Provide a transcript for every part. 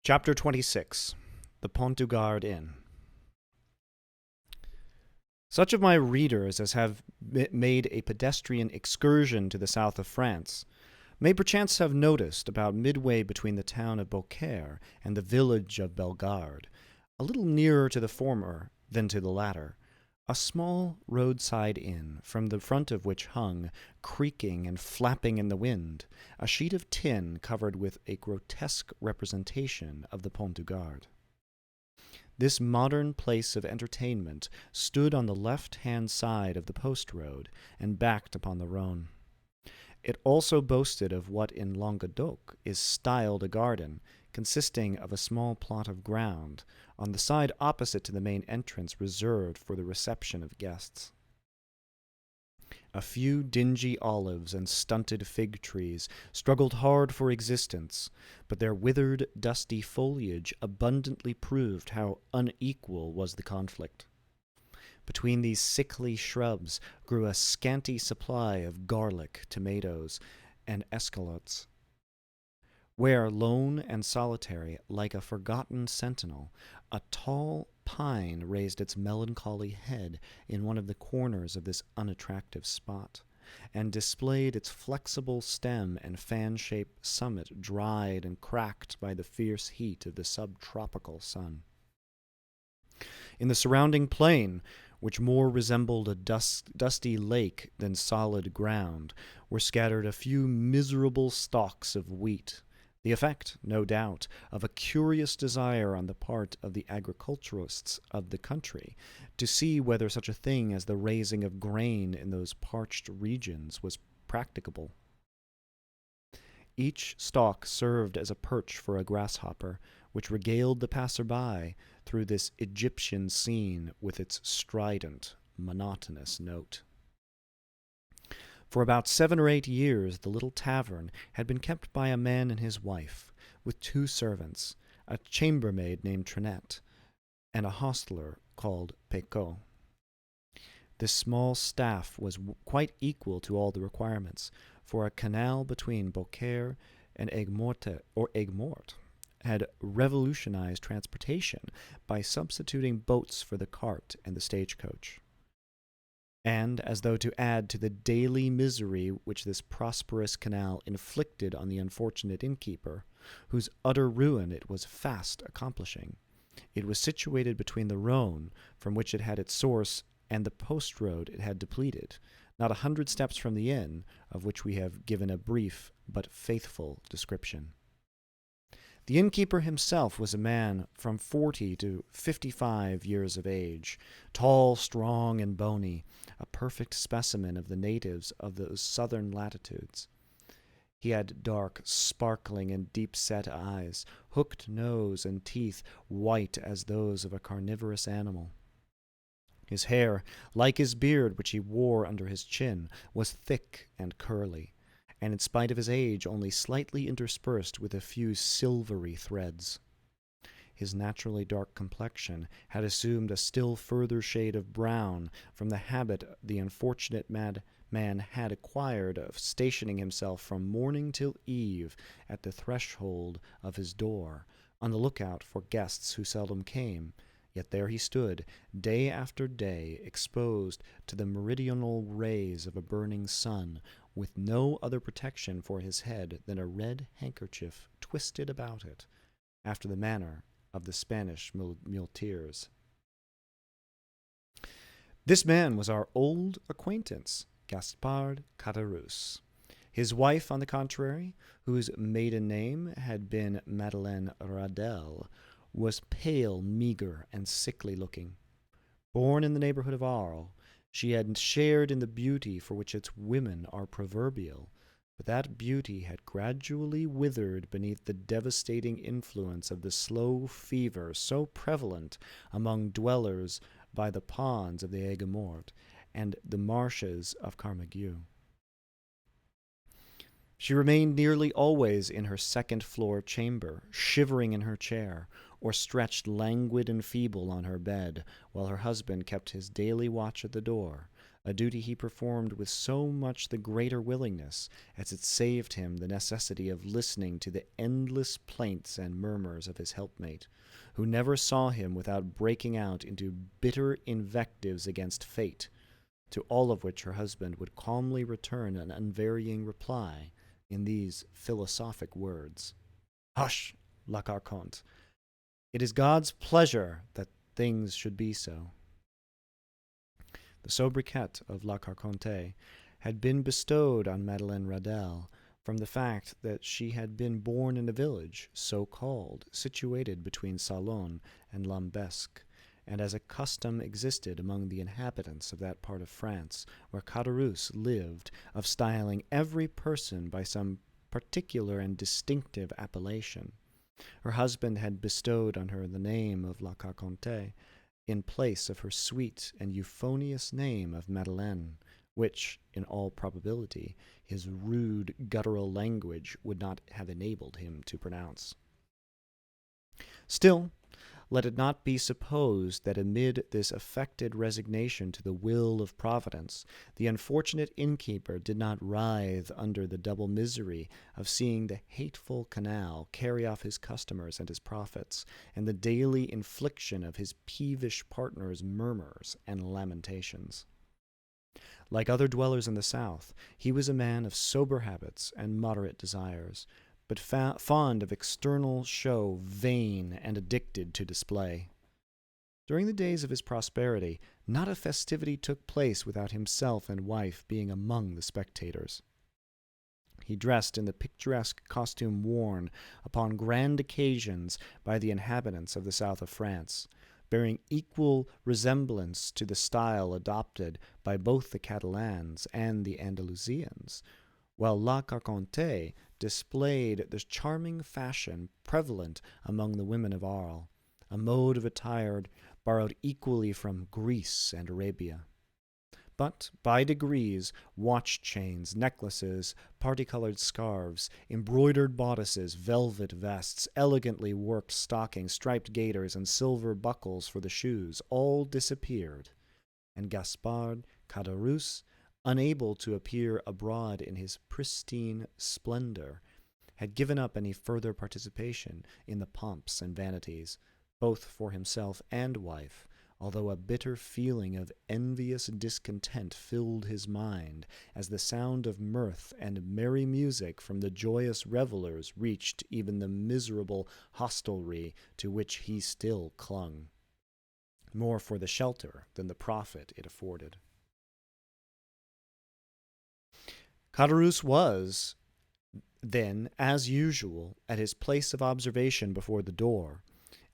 Chapter 26. The Pont du Gard Inn. Such of my readers as have made a pedestrian excursion to the south of France may perchance have noticed, about midway between the town of Beaucaire and the village of Bellegarde, a little nearer to the former than to the latter, a small roadside inn, from the front of which hung, creaking and flapping in the wind, a sheet of tin covered with a grotesque representation of the Pont du Gard. This modern place of entertainment stood on the left-hand side of the post road and backed upon the Rhone. It also boasted of what in Languedoc is styled a garden, consisting of a small plot of ground, on the side opposite to the main entrance reserved for the reception of guests. A few dingy olives and stunted fig trees struggled hard for existence, but their withered, dusty foliage abundantly proved how unequal was the conflict. Between these sickly shrubs grew a scanty supply of garlic, tomatoes, and escalots. Where, lone and solitary, like a forgotten sentinel, a tall pine raised its melancholy head in one of the corners of this unattractive spot, and displayed its flexible stem and fan-shaped summit dried and cracked by the fierce heat of the subtropical sun. In the surrounding plain, which more resembled a dusty lake than solid ground, were scattered a few miserable stalks of wheat, the effect, no doubt, of a curious desire on the part of the agriculturists of the country to see whether such a thing as the raising of grain in those parched regions was practicable. Each stalk served as a perch for a grasshopper, which regaled the passer-by through this Egyptian scene with its strident, monotonous note. For about 7 or 8 years the little tavern had been kept by a man and his wife, with 2 servants, a chambermaid named Trinette, and a hostler called Pecot. This small staff was quite equal to all the requirements, for a canal between Beaucaire and Aigues-Mortes had revolutionized transportation by substituting boats for the cart and the stagecoach. And, as though to add to the daily misery which this prosperous canal inflicted on the unfortunate innkeeper, whose utter ruin it was fast accomplishing, it was situated between the Rhone, from which it had its source, and the post road it had depleted, not 100 steps from the inn, of which we have given a brief but faithful description. The innkeeper himself was a man from 40 to 55 years of age, tall, strong, and bony, a perfect specimen of the natives of those southern latitudes. He had dark, sparkling, and deep-set eyes, hooked nose, and teeth white as those of a carnivorous animal. His hair, like his beard which he wore under his chin, was thick and curly, and in spite of his age only slightly interspersed with a few silvery threads. His naturally dark complexion had assumed a still further shade of brown from the habit the unfortunate man had acquired of stationing himself from morning till eve at the threshold of his door, on the lookout for guests who seldom came. Yet there he stood, day after day, exposed to the meridional rays of a burning sun, with no other protection for his head than a red handkerchief twisted about it, after the manner of the Spanish muleteers. This man was our old acquaintance, Gaspard Caderousse. His wife, on the contrary, whose maiden name had been Madeleine Radel, was pale, meagre, and sickly-looking. Born in the neighborhood of Arles, she had shared in the beauty for which its women are proverbial, but that beauty had gradually withered beneath the devastating influence of the slow fever so prevalent among dwellers by the ponds of the Aigues-Mortes and the marshes of Carmagueux. She remained nearly always in her second-floor chamber, shivering in her chair, or stretched languid and feeble on her bed, while her husband kept his daily watch at the door, a duty he performed with so much the greater willingness as it saved him the necessity of listening to the endless plaints and murmurs of his helpmate, who never saw him without breaking out into bitter invectives against fate, to all of which her husband would calmly return an unvarying reply in these philosophic words: "Hush, La Carconte! It is God's pleasure that things should be so." The sobriquet of La Carconte had been bestowed on Madeleine Radel from the fact that she had been born in a village, so called, situated between Salon and Lambesc, and as a custom existed among the inhabitants of that part of France where Caderousse lived, of styling every person by some particular and distinctive appellation. Her husband had bestowed on her the name of La Carconte, in place of her sweet and euphonious name of Madeleine, which, in all probability, his rude guttural language would not have enabled him to pronounce. Still, let it not be supposed that amid this affected resignation to the will of Providence, the unfortunate innkeeper did not writhe under the double misery of seeing the hateful canal carry off his customers and his profits, and the daily infliction of his peevish partner's murmurs and lamentations. Like other dwellers in the South, he was a man of sober habits and moderate desires, but fond of external show, vain, and addicted to display. During the days of his prosperity, not a festivity took place without himself and wife being among the spectators. He dressed in the picturesque costume worn upon grand occasions by the inhabitants of the south of France, bearing equal resemblance to the style adopted by both the Catalans and the Andalusians, while La Carconte displayed the charming fashion prevalent among the women of Arles, a mode of attire borrowed equally from Greece and Arabia. But by degrees, watch chains, necklaces, parti-colored scarves, embroidered bodices, velvet vests, elegantly worked stockings, striped gaiters, and silver buckles for the shoes all disappeared, and Gaspard Caderousse, unable to appear abroad in his pristine splendor, had given up any further participation in the pomps and vanities, both for himself and wife, although a bitter feeling of envious discontent filled his mind as the sound of mirth and merry music from the joyous revelers reached even the miserable hostelry to which he still clung, more for the shelter than the profit it afforded. Caderousse was, then, as usual, at his place of observation before the door,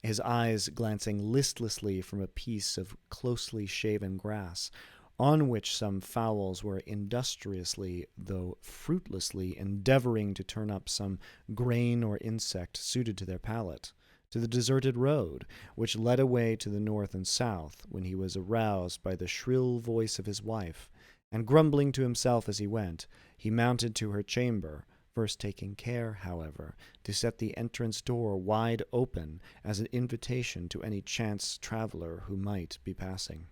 his eyes glancing listlessly from a piece of closely shaven grass, on which some fowls were industriously, though fruitlessly, endeavoring to turn up some grain or insect suited to their palate, to the deserted road, which led away to the north and south, when he was aroused by the shrill voice of his wife, and grumbling to himself as he went, he mounted to her chamber, first taking care, however, to set the entrance door wide open as an invitation to any chance traveler who might be passing.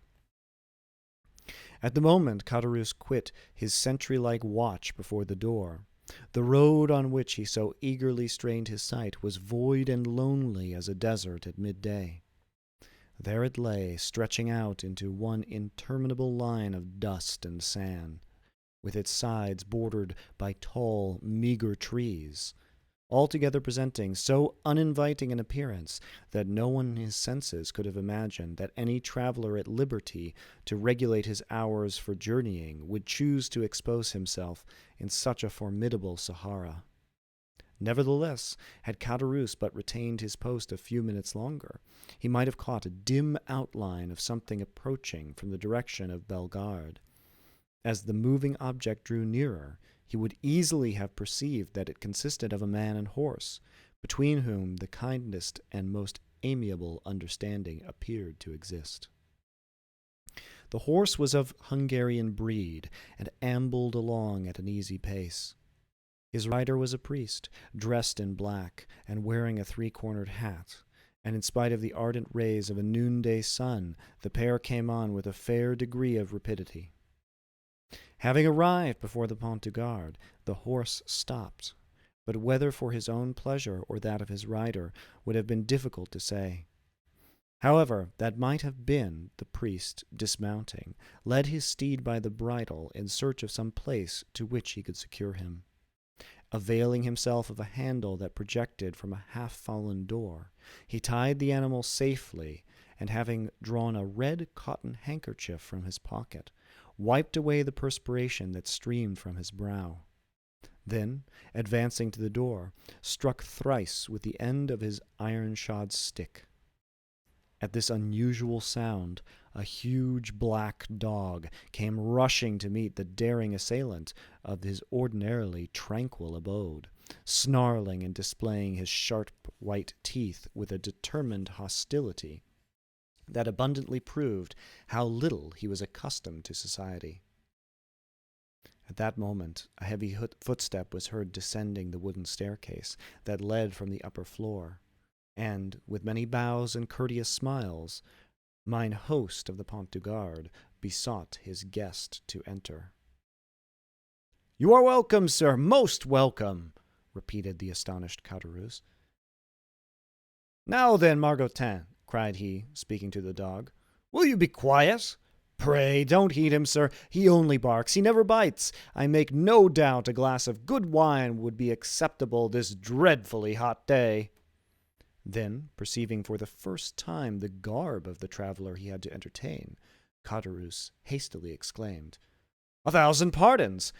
At the moment Caderousse quit his sentry-like watch before the door, the road on which he so eagerly strained his sight was void and lonely as a desert at midday. There it lay, stretching out into one interminable line of dust and sand, with its sides bordered by tall, meager trees, altogether presenting so uninviting an appearance that no one in his senses could have imagined that any traveler at liberty to regulate his hours for journeying would choose to expose himself in such a formidable Sahara. Nevertheless, had Caderousse but retained his post a few minutes longer, he might have caught a dim outline of something approaching from the direction of Bellegarde. As the moving object drew nearer, he would easily have perceived that it consisted of a man and horse, between whom the kindest and most amiable understanding appeared to exist. The horse was of Hungarian breed, and ambled along at an easy pace. His rider was a priest, dressed in black, and wearing a three-cornered hat, and in spite of the ardent rays of a noonday sun, the pair came on with a fair degree of rapidity. Having arrived before the Pont du Gard, the horse stopped, but whether for his own pleasure or that of his rider would have been difficult to say. However, that might have been the priest, dismounting, led his steed by the bridle in search of some place to which he could secure him. Availing himself of a handle that projected from a half-fallen door, he tied the animal safely, and having drawn a red cotton handkerchief from his pocket, wiped away the perspiration that streamed from his brow. Then, advancing to the door, struck thrice with the end of his iron-shod stick. At this unusual sound, a huge black dog came rushing to meet the daring assailant of his ordinarily tranquil abode, snarling and displaying his sharp white teeth with a determined hostility that abundantly proved how little he was accustomed to society. At that moment, a heavy footstep was heard descending the wooden staircase that led from the upper floor, and, with many bows and courteous smiles, mine host of the Pont du Gard besought his guest to enter. "You are welcome, sir, most welcome," repeated the astonished Caderousse. "Now then, Margotin," cried he, speaking to the dog, "will you be quiet? Pray, don't heed him, sir. He only barks. He never bites. I make no doubt a glass of good wine would be acceptable this dreadfully hot day." Then, perceiving for the first time the garb of the traveller he had to entertain, Caderousse hastily exclaimed, "A thousand pardons!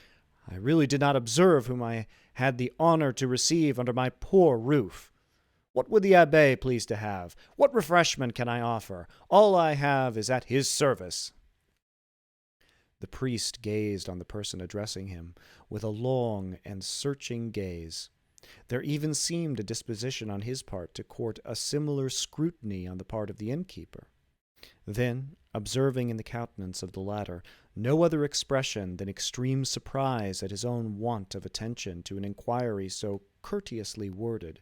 I really did not observe whom I had the honor to receive under my poor roof. What would the abbé please to have? What refreshment can I offer? All I have is at his service." The priest gazed on the person addressing him with a long and searching gaze. There even seemed a disposition on his part to court a similar scrutiny on the part of the innkeeper. Then, observing in the countenance of the latter no other expression than extreme surprise at his own want of attention to an inquiry so courteously worded,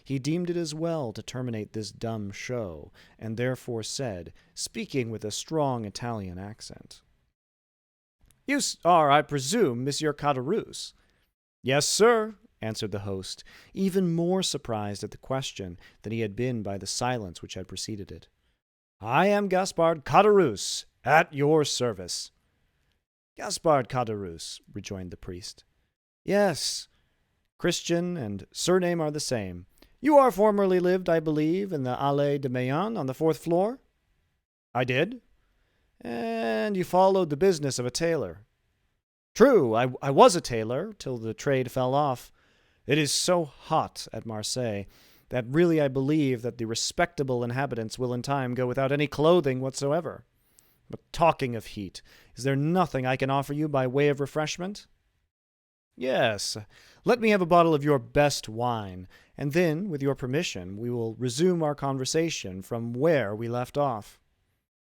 he deemed it as well to terminate this dumb show, and therefore said, speaking with a strong Italian accent, "You are, I presume, Monsieur Caderousse?" "Yes, sir," answered the host, even more surprised at the question than he had been by the silence which had preceded it. "I am Gaspard Caderousse, at your service." "Gaspard Caderousse," rejoined the priest. "Yes, Christian and surname are the same. You are formerly lived, I believe, in the Allée de Meilhan on the 4th floor?" "I did." "And you followed the business of a tailor?" "True, I was a tailor, till the trade fell off. It is so hot at Marseilles that really I believe that the respectable inhabitants will in time go without any clothing whatsoever. But talking of heat, is there nothing I can offer you by way of refreshment?" "Yes, let me have a bottle of your best wine, and then, with your permission, we will resume our conversation from where we left off."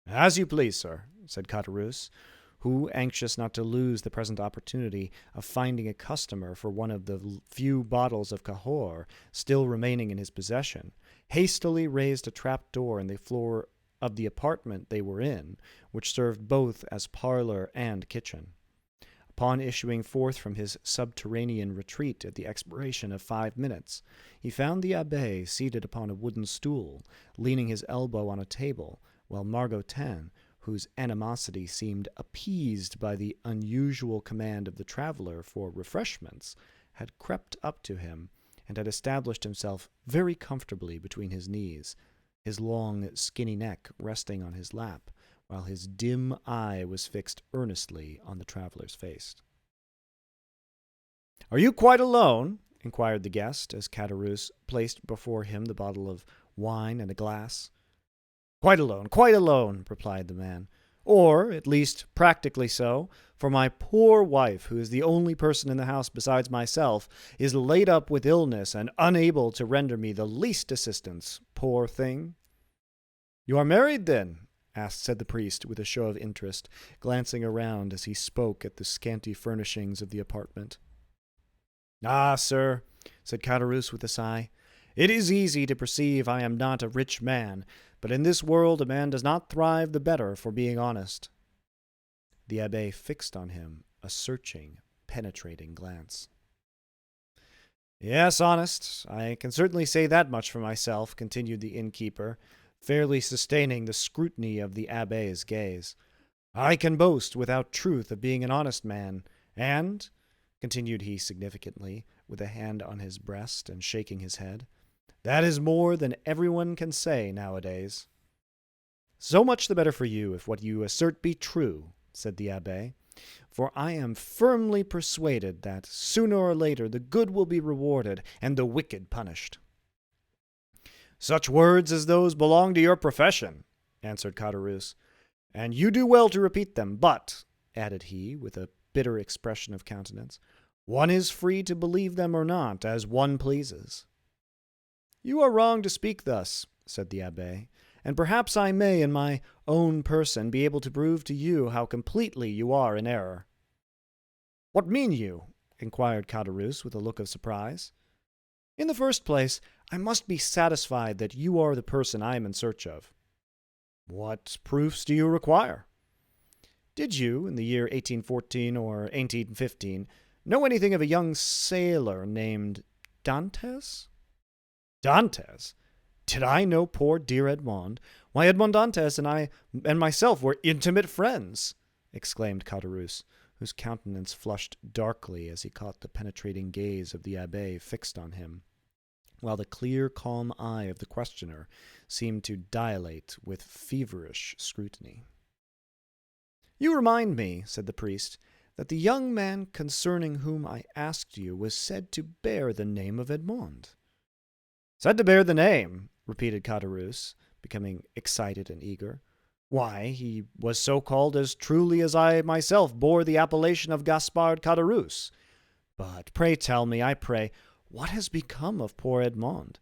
"As you please, sir," said Caderousse, who, anxious not to lose the present opportunity of finding a customer for one of the few bottles of Cahors still remaining in his possession, hastily raised a trap-door in the floor of the apartment they were in, which served both as parlor and kitchen. Upon issuing forth from his subterranean retreat at the expiration of 5 minutes, he found the abbé seated upon a wooden stool, leaning his elbow on a table, while Margotin, whose animosity seemed appeased by the unusual command of the traveller for refreshments, had crept up to him, and had established himself very comfortably between his knees, his long, skinny neck resting on his lap, while his dim eye was fixed earnestly on the traveller's face. "Are you quite alone?" inquired the guest, as Caderousse placed before him the bottle of wine and a glass. Quite alone," replied the man. "Or, at least, practically so, for my poor wife, who is the only person in the house besides myself, is laid up with illness and unable to render me the least assistance, poor thing." "You are married, then?" said the priest, with a show of interest, glancing around as he spoke at the scanty furnishings of the apartment. "Ah, sir," said Caderousse with a sigh, "it is easy to perceive I am not a rich man, but in this world a man does not thrive the better for being honest." The abbé fixed on him a searching, penetrating glance. "Yes, honest, I can certainly say that much for myself," continued the innkeeper, fairly sustaining the scrutiny of the abbé's gaze. "I can boast without truth of being an honest man, and," continued he significantly, with a hand on his breast and shaking his head, "that is more than everyone can say nowadays." "So much the better for you if what you assert be true," said the abbé, "for I am firmly persuaded that sooner or later the good will be rewarded and the wicked punished." "Such words as those belong to your profession," answered Caderousse, "and you do well to repeat them. But," added he, with a bitter expression of countenance, "one is free to believe them or not, as one pleases." "You are wrong to speak thus," said the abbé, "and perhaps I may, in my own person, be able to prove to you how completely you are in error." "What mean you?" inquired Caderousse with a look of surprise. "In the first place, I must be satisfied that you are the person I am in search of." "What proofs do you require?" "Did you, in the year 1814 or 1815, know anything of a young sailor named Dantès?" "Dantès? Did I know poor dear Edmond? Why, Edmond Dantès and I and myself were intimate friends!" exclaimed Caderousse, whose countenance flushed darkly as he caught the penetrating gaze of the abbé fixed on him, while the clear, calm eye of the questioner seemed to dilate with feverish scrutiny. "You remind me," said the priest, "that the young man concerning whom I asked you was said to bear the name of Edmond." "Said to bear the name?" repeated Caderousse, becoming excited and eager. "Why, he was so called as truly as I myself bore the appellation of Gaspard Caderousse. But pray tell me, I pray, what has become of poor Edmond?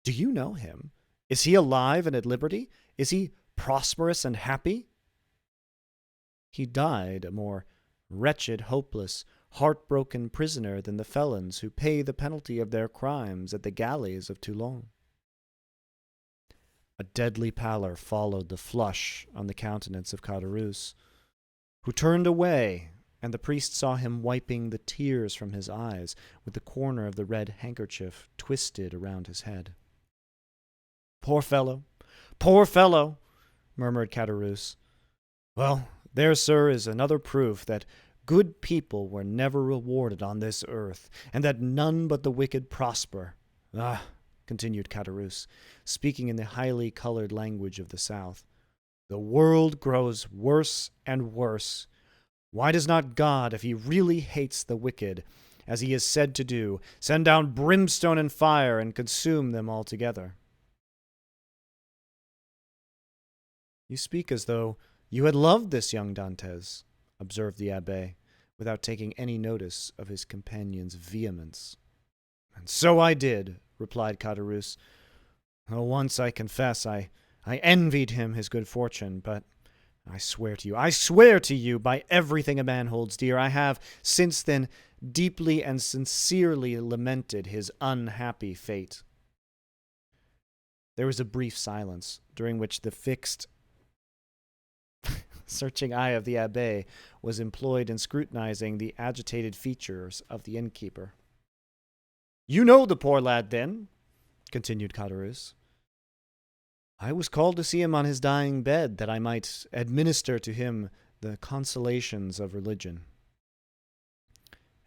Do you know him? Is he alive and at liberty? Is he prosperous and happy?" "He died a more wretched, hopeless, heartbroken prisoner than the felons who pay the penalty of their crimes at the galleys of Toulon." A deadly pallor followed the flush on the countenance of Caderousse, who turned away, and the priest saw him wiping the tears from his eyes with the corner of the red handkerchief twisted around his head. "Poor fellow! Poor fellow!" murmured Caderousse. "Well, there, sir, is another proof that good people were never rewarded on this earth, and that none but the wicked prosper. Ah," continued Caderousse, speaking in the highly colored language of the South, "the world grows worse and worse. Why does not God, if he really hates the wicked, as he is said to do, send down brimstone and fire and consume them altogether?" "You speak as though you had loved this young Dantès," observed the abbé, without taking any notice of his companion's vehemence. "And so I did," replied Caderousse. "Once, I confess, I envied him his good fortune, but I swear to you, by everything a man holds dear, I have, since then, deeply and sincerely lamented his unhappy fate." There was a brief silence, during which the fixed, searching eye of the abbé was employed in scrutinizing the agitated features of the innkeeper. "You know the poor lad, then?" continued Caderousse. "I was called to see him on his dying bed, that I might administer to him the consolations of religion."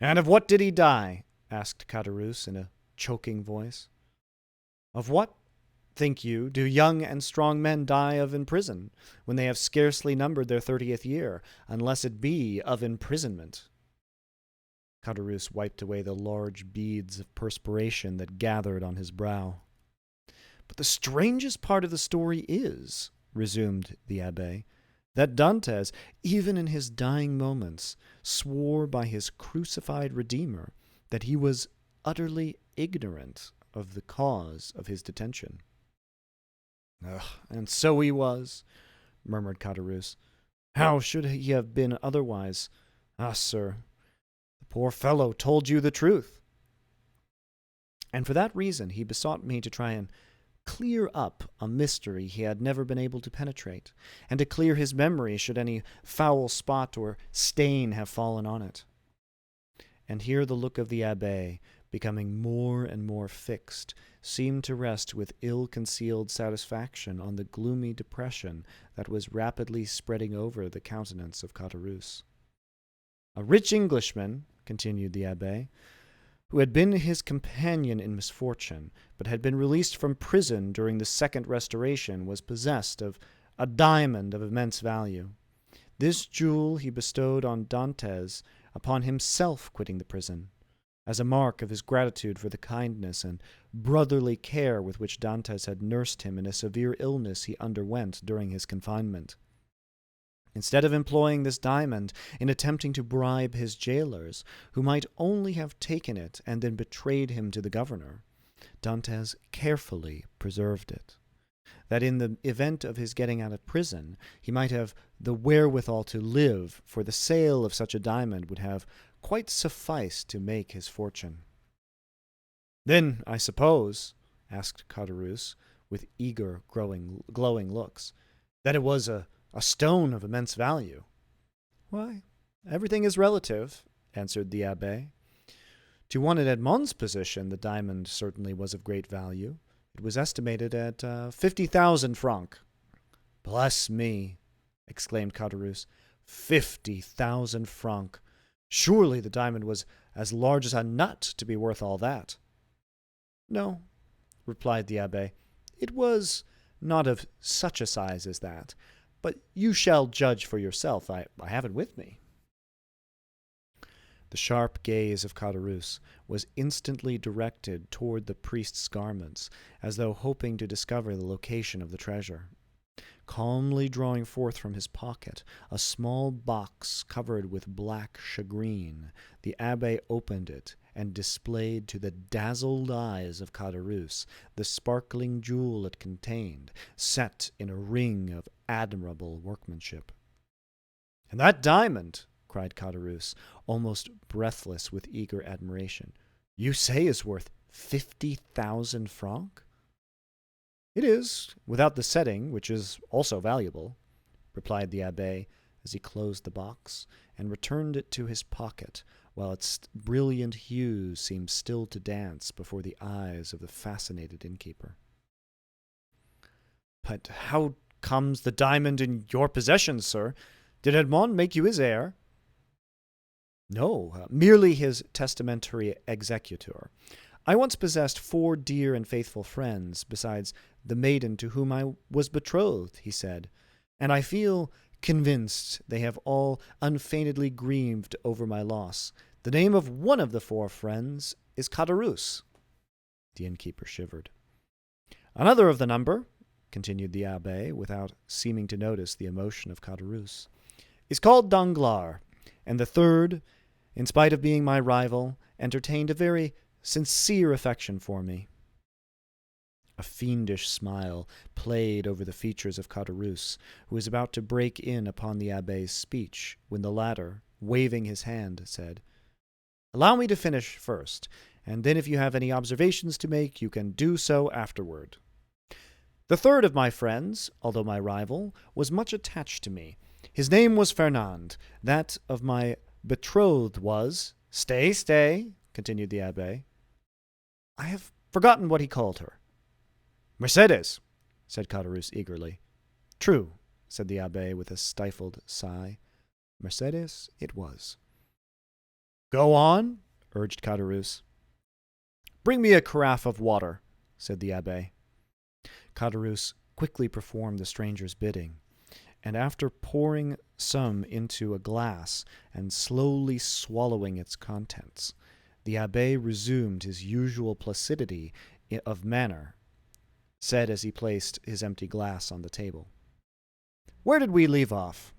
"And of what did he die?" asked Caderousse in a choking voice. "Of what, think you, do young and strong men die of in prison, when they have scarcely numbered their 30th year, unless it be of imprisonment?" Caderousse wiped away the large beads of perspiration that gathered on his brow. "But the strangest part of the story is," resumed the abbé, "that Dantès, even in his dying moments, swore by his crucified Redeemer that he was utterly ignorant of the cause of his detention." "And so he was," murmured Caderousse. "How should he have been otherwise? Ah, sir, the poor fellow told you the truth." "And for that reason he besought me to try and clear up a mystery he had never been able to penetrate, and to clear his memory should any foul spot or stain have fallen on it. And here the look of the abbé, becoming more and more fixed, seemed to rest with ill-concealed satisfaction on the gloomy depression that was rapidly spreading over the countenance of Caderousse. A rich Englishman, continued the abbé, who had been his companion in misfortune, but had been released from prison during the Second Restoration, was possessed of a diamond of immense value. This jewel he bestowed on Dantès upon himself quitting the prison, as a mark of his gratitude for the kindness and brotherly care with which Dantès had nursed him in a severe illness he underwent during his confinement. Instead of employing this diamond in attempting to bribe his jailers, who might only have taken it and then betrayed him to the governor, Dantès carefully preserved it, that in the event of his getting out of prison, he might have the wherewithal to live, for the sale of such a diamond would have quite sufficed to make his fortune. "Then, I suppose," asked Caderousse, with eager, glowing looks, "that it was a stone of immense value." "Why, everything is relative," answered the abbé. "To one in Edmond's position, the diamond certainly was of great value. It was estimated at 50,000 francs. "Bless me!" exclaimed Caderousse. 50,000 francs! Surely the diamond was as large as a nut to be worth all that." "No," replied the abbé, "it was not of such a size as that. But you shall judge for yourself. I have it with me." The sharp gaze of Caderousse was instantly directed toward the priest's garments, as though hoping to discover the location of the treasure. Calmly drawing forth from his pocket a small box covered with black shagreen, the abbé opened it and displayed to the dazzled eyes of Caderousse the sparkling jewel it contained, set in a ring of admirable workmanship. "And that diamond," cried Caderousse, almost breathless with eager admiration, "you say is worth 50,000 francs?" "It is, without the setting, which is also valuable," replied the abbé as he closed the box and returned it to his pocket, while its brilliant hues seemed still to dance before the eyes of the fascinated innkeeper. "But how comes the diamond in your possession, sir? Did Edmond make you his heir?" "No, merely his testamentary executor. I once possessed 4 dear and faithful friends, besides the maiden to whom I was betrothed," he said, "and I feel convinced they have all unfeignedly grieved over my loss. The name of one of the 4 friends is Caderousse." The innkeeper shivered. "Another of the number," continued the abbé, without seeming to notice the emotion of Caderousse, "is called Danglars, and the third, in spite of being my rival, entertained a very sincere affection for me." A fiendish smile played over the features of Caderousse, who was about to break in upon the abbé's speech, when the latter, waving his hand, said, "Allow me to finish first, and then if you have any observations to make, you can do so afterward. The third of my friends, although my rival, was much attached to me. His name was Fernand. That of my betrothed was—" Stay, continued the abbé. "I have forgotten what he called her." "Mercédès," said Caderousse eagerly. "True," said the abbé with a stifled sigh. Mercédès it was. "Go on," urged Caderousse. "Bring me a carafe of water," said the abbé. Caderousse quickly performed the stranger's bidding, and after pouring some into a glass and slowly swallowing its contents, the abbé resumed his usual placidity of manner, said as he placed his empty glass on the table, "Where did we leave off?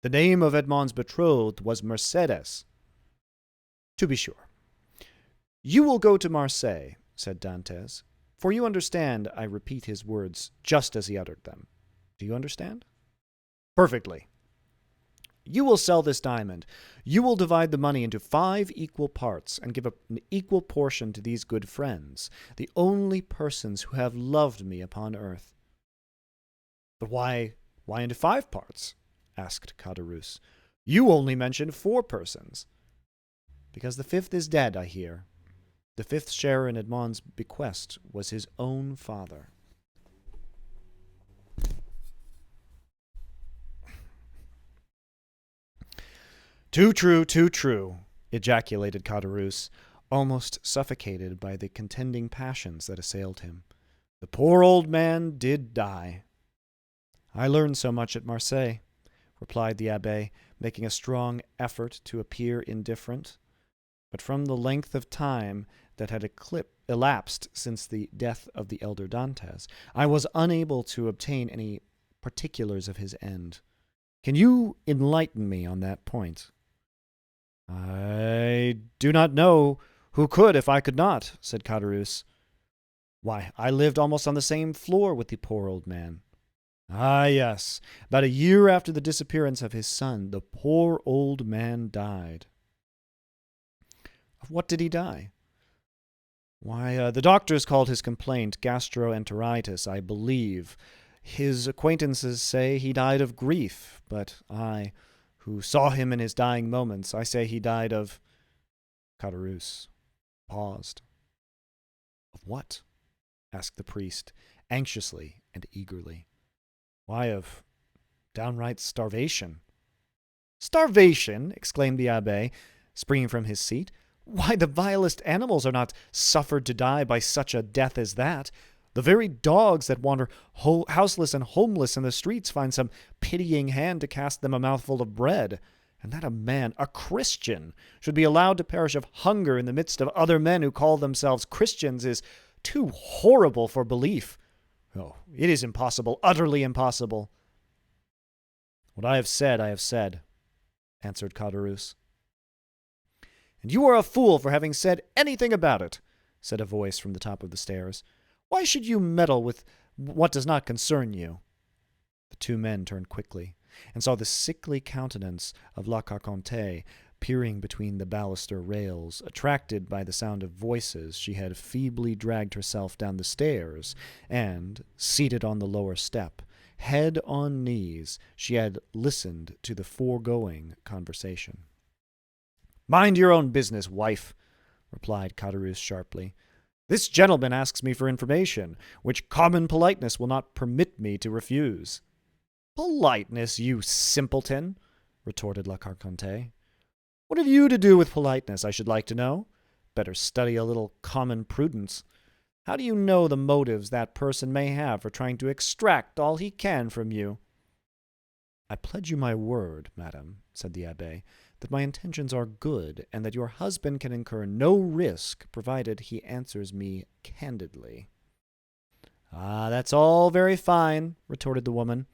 The name of Edmond's betrothed was Mercédès." "To be sure. You will go to Marseille," said Dantès, "for you understand I repeat his words just as he uttered them. Do you understand?" "Perfectly." You will sell this diamond. You will divide the money into 5 equal parts and give an equal portion to these good friends, the only persons who have loved me upon earth." "But why into 5 parts?" asked Caderousse. "You only mentioned 4 persons." "Because the 5th is dead, I hear. The 5th share in Edmond's bequest was his own father." "Too true," ejaculated Caderousse, almost suffocated by the contending passions that assailed him. "The poor old man did die." "I learned so much at Marseilles," replied the abbé, making a strong effort to appear indifferent. But from the length of time that had elapsed since the death of the elder Dantès, I was unable to obtain any particulars of his end. Can you enlighten me on that point?" "I do not know who could if I could not," said Caderousse. "Why, I lived almost on the same floor with the poor old man." "Ah, yes. About a year after the disappearance of his son, the poor old man died." "Of what did he die?" "Why, the doctors called his complaint gastroenteritis, I believe. His acquaintances say he died of grief, but I, who saw him in his dying moments, I say he died of—" Caderousse paused. "Of what?" asked the priest, anxiously and eagerly. "Why, of downright starvation." "Starvation!" exclaimed the abbé, springing from his seat. "Why, the vilest animals are not suffered to die by such a death as that. The very dogs that wander houseless and homeless in the streets find some pitying hand to cast them a mouthful of bread. And that a man, a Christian, should be allowed to perish of hunger in the midst of other men who call themselves Christians is too horrible for belief. Oh, it is impossible, utterly impossible." "What I have said," answered Caderousse. "And you are a fool for having said anything about it," said a voice from the top of the stairs. "Why should you meddle with what does not concern you?" The 2 men turned quickly, and saw the sickly countenance of La Carconte peering between the baluster rails. Attracted by the sound of voices, she had feebly dragged herself down the stairs, and, seated on the lower step, head on knees, she had listened to the foregoing conversation. "Mind your own business, wife," replied Caderousse sharply. "This gentleman asks me for information, which common politeness will not permit me to refuse." "Politeness, you simpleton!" retorted La Carconte. "What have you to do with politeness, I should like to know? Better study a little common prudence. How do you know the motives that person may have for trying to extract all he can from you?" "I pledge you my word, madam," said the abbé, "that my intentions are good, and that your husband can incur no risk, provided he answers me candidly." "Ah, that's all very fine," retorted the woman.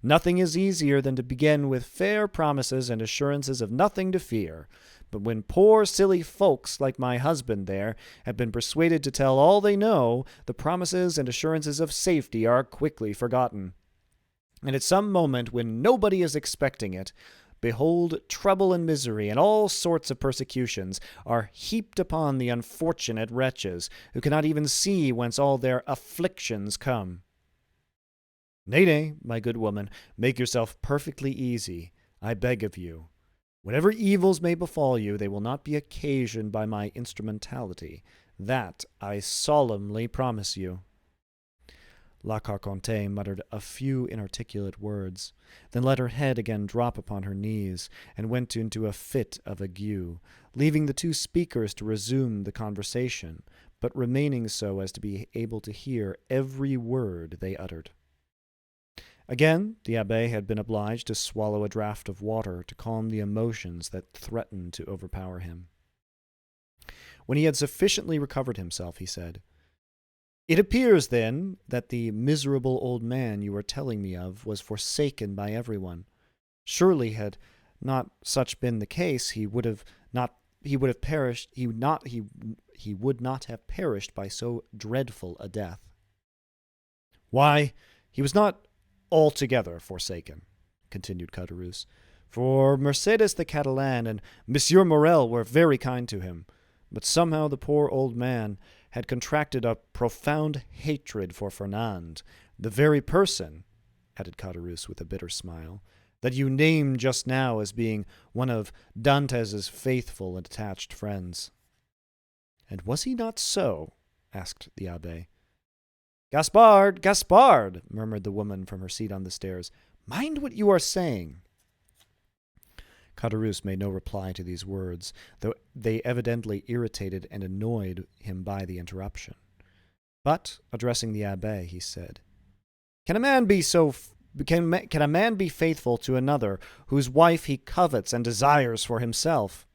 "Nothing is easier than to begin with fair promises and assurances of nothing to fear. But when poor silly folks like my husband there have been persuaded to tell all they know, the promises and assurances of safety are quickly forgotten. And at some moment when nobody is expecting it, behold, trouble and misery and all sorts of persecutions are heaped upon the unfortunate wretches, who cannot even see whence all their afflictions come." Nay, my good woman, make yourself perfectly easy, I beg of you. Whatever evils may befall you, they will not be occasioned by my instrumentality. That I solemnly promise you." La Carconte muttered a few inarticulate words, then let her head again drop upon her knees, and went into a fit of ague, leaving the 2 speakers to resume the conversation, but remaining so as to be able to hear every word they uttered. Again, the abbé had been obliged to swallow a draught of water to calm the emotions that threatened to overpower him. When he had sufficiently recovered himself, he said, "It appears, then, that the miserable old man you were telling me of was forsaken by everyone. Surely, had not such been the case, he would not have perished by so dreadful a death." "Why, he was not altogether forsaken," continued Caderousse, For Mercedes the Catalan and Monsieur Morel were very kind to him, but somehow the poor old man had contracted a profound hatred for Fernand, the very person, added Caderousse with a bitter smile, that you named just now as being one of Dantes's faithful and attached friends. And was he not so? Asked the abbé. Gaspard, Gaspard, murmured the woman from her seat on the stairs. Mind what you are saying. Caderousse made no reply to these words, though they evidently irritated and annoyed him by the interruption. But, addressing the abbé, he said, Can a man be faithful to another whose wife he covets and desires for himself?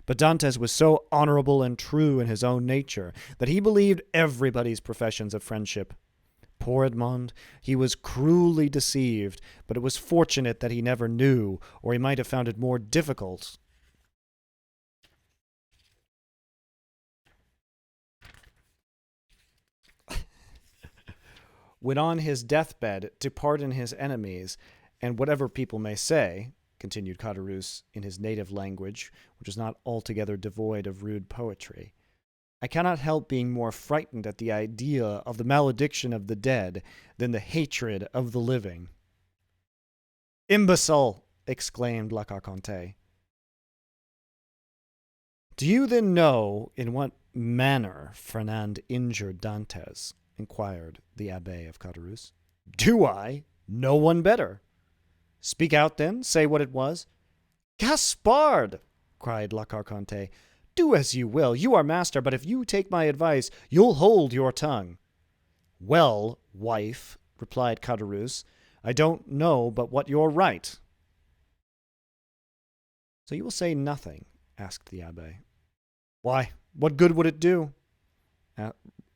But Dantes was so honorable and true in his own nature that he believed everybody's professions of friendship. Poor Edmond, he was cruelly deceived, but it was fortunate that he never knew, or he might have found it more difficult. When on his deathbed to pardon his enemies, and whatever people may say, continued Caderousse in his native language, which was not altogether devoid of rude poetry, I cannot help being more frightened at the idea of the malediction of the dead than the hatred of the living. Imbecile! Exclaimed La Carconte. Do you then know in what manner Fernand injured Dantes? Inquired the abbé of Caderousse. Do I? No one better. Speak out then, say what it was. Gaspard! Cried La Carconte. Do as you will, you are master, but if you take my advice, you'll hold your tongue. Well, wife, replied Caderousse, I don't know but what you're right. So you will say nothing? Asked the abbé. Why, what good would it do?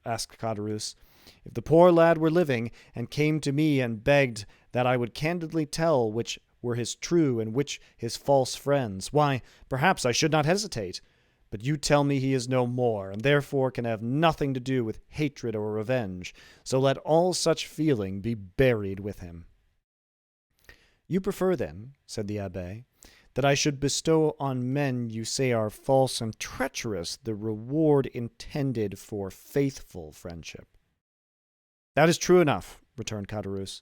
Asked Caderousse. If the poor lad were living, and came to me and begged that I would candidly tell which were his true and which his false friends, why, perhaps I should not hesitate. But you tell me he is no more, and therefore can have nothing to do with hatred or revenge, so let all such feeling be buried with him. You prefer, then, said the abbé, that I should bestow on men you say are false and treacherous the reward intended for faithful friendship. That is true enough, returned Caderousse.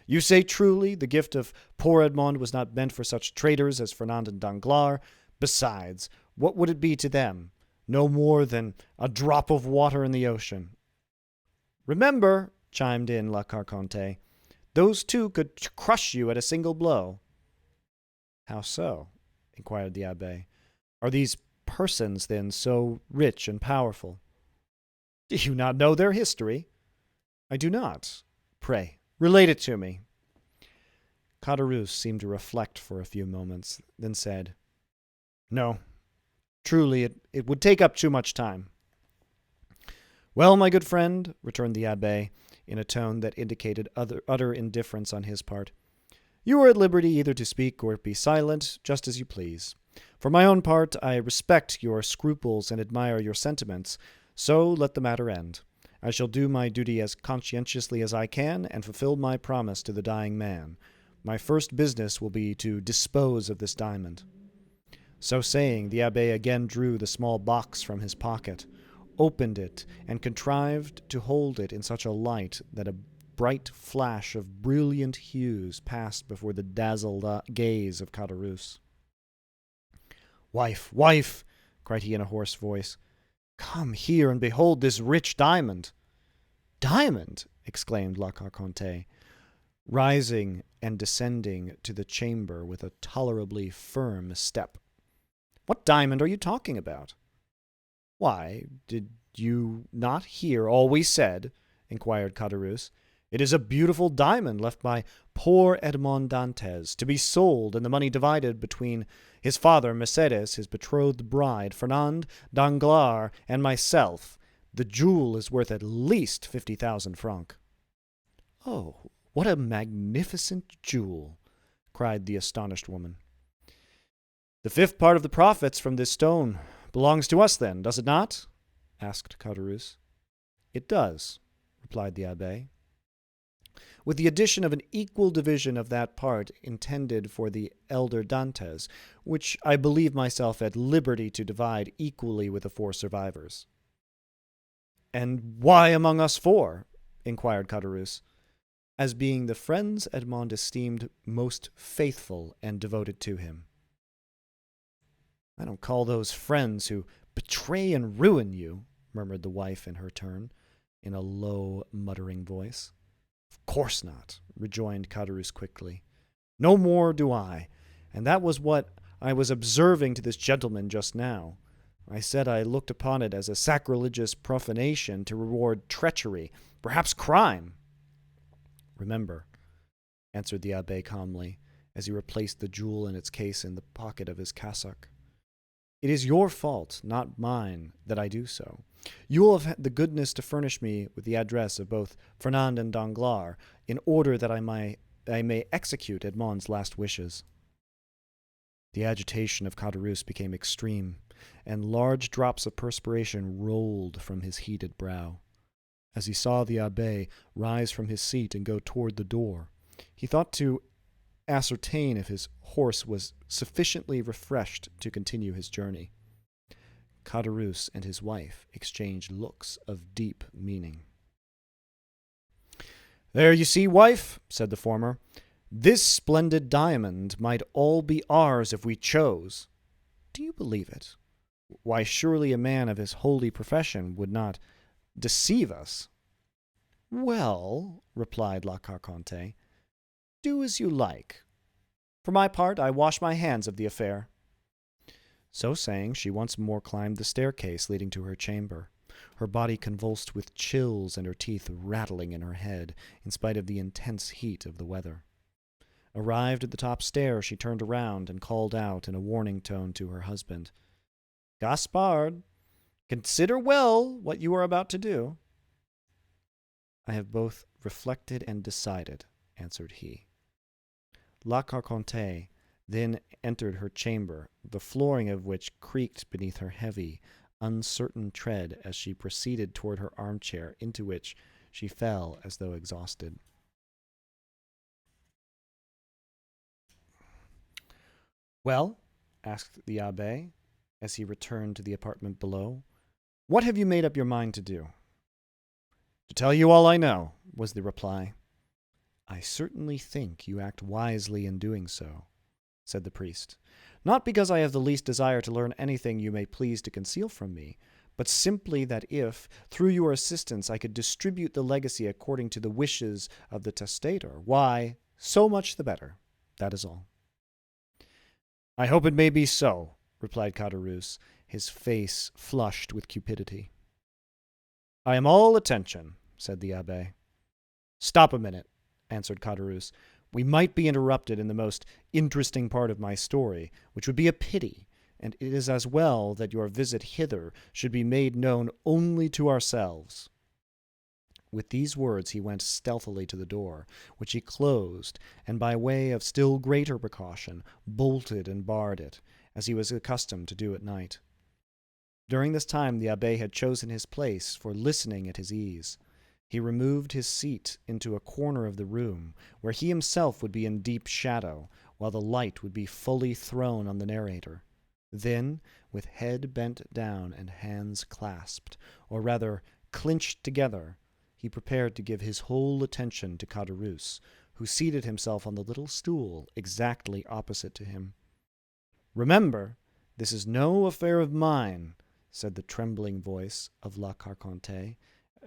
You say truly the gift of poor Edmond was not meant for such traitors as Fernand and Danglars. Besides, what would it be to them? No more than a drop of water in the ocean. Remember, chimed in La Carconte, those two could crush you at a single blow. How so? Inquired the abbé. Are these persons, then, so rich and powerful? Do you not know their history? I do not. Pray, relate it to me. Caderousse seemed to reflect for a few moments, then said, No, truly it would take up too much time. Well, my good friend, returned the abbé, in a tone that indicated utter indifference on his part, you are at liberty either to speak or be silent, just as you please. For my own part, I respect your scruples and admire your sentiments, so let the matter end. I shall do my duty as conscientiously as I can, and fulfill my promise to the dying man. My first business will be to dispose of this diamond. So saying, the abbé again drew the small box from his pocket, opened it, and contrived to hold it in such a light that a bright flash of brilliant hues passed before the dazzled gaze of Caderousse. Wife, wife, cried he in a hoarse voice, come here and behold this rich diamond. Diamond! Exclaimed La Carconte, rising and descending to the chamber with a tolerably firm step. What diamond are you talking about? Why, did you not hear all we said? Inquired Caderousse. It is a beautiful diamond left by poor Edmond Dantes, to be sold and the money divided between his father, Mercedes, his betrothed bride, Fernand, Danglars, and myself. The jewel is worth at least 50,000 francs. Oh, what a magnificent jewel! Cried the astonished woman. The fifth part of the profits from this stone belongs to us, then, does it not? Asked Caderousse. It does, replied the abbé. with the addition of an equal division of that part intended for the elder Dantes, which I believe myself at liberty to divide equally with the 4 survivors. "And why among us 4? Inquired Caderousse. "As being the friends Edmond esteemed most faithful and devoted to him." "I don't call those friends who betray and ruin you," murmured the wife in her turn, in a low, muttering voice. "Of course not," rejoined Caderousse quickly. "No more do I, and that was what I was observing to this gentleman just now. I said I looked upon it as a sacrilegious profanation to reward treachery, perhaps crime." "Remember," answered the abbé calmly, as he replaced the jewel in its case in the pocket of his cassock, "it is your fault, not mine, that I do so. You will have had the goodness to furnish me with the address of both Fernand and Danglars, in order that I may execute Edmond's last wishes." The agitation of Caderousse became extreme, and large drops of perspiration rolled from his heated brow. As he saw the abbé rise from his seat and go toward the door, he thought to ascertain if his horse was sufficiently refreshed to continue his journey. Caderousse and his wife exchanged looks of deep meaning. "There you see, wife," said the former. "This splendid diamond might all be ours if we chose. Do you believe it? Why, surely a man of his holy profession would not deceive us." "Well," replied La Carconte, "do as you like. For my part, I wash my hands of the affair." So saying, she once more climbed the staircase leading to her chamber, her body convulsed with chills and her teeth rattling in her head, in spite of the intense heat of the weather. Arrived at the top stair, she turned around and called out in a warning tone to her husband, "Gaspard, consider well what you are about to do." "I have both reflected and decided," answered he. La Carconte then entered her chamber, the flooring of which creaked beneath her heavy, uncertain tread as she proceeded toward her armchair, into which she fell as though exhausted. "Well," asked the abbé, as he returned to the apartment below, "what have you made up your mind to do?" "To tell you all I know," was the reply. "I certainly think you act wisely in doing so," said the priest, "not because I have the least desire to learn anything you may please to conceal from me, but simply that if, through your assistance, I could distribute the legacy according to the wishes of the testator, why, so much the better. That is all." "I hope it may be so," replied Caderousse, his face flushed with cupidity. "I am all attention," said the abbé. "Stop a minute," answered Caderousse. "We might be interrupted in the most interesting part of my story, which would be a pity, and it is as well that your visit hither should be made known only to ourselves." With these words he went stealthily to the door, which he closed, and by way of still greater precaution, bolted and barred it, as he was accustomed to do at night. During this time the abbé had chosen his place for listening at his ease. He removed his seat into a corner of the room, where he himself would be in deep shadow, while the light would be fully thrown on the narrator. Then, with head bent down and hands clasped, or rather clinched together, he prepared to give his whole attention to Caderousse, who seated himself on the little stool exactly opposite to him. "Remember, this is no affair of mine," said the trembling voice of La Carconte,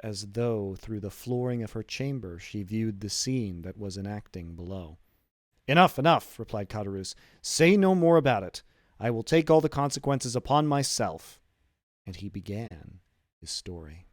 as though through the flooring of her chamber she viewed the scene that was enacting below. "Enough, enough," replied Caderousse. "Say no more about it. I will take all the consequences upon myself." And he began his story.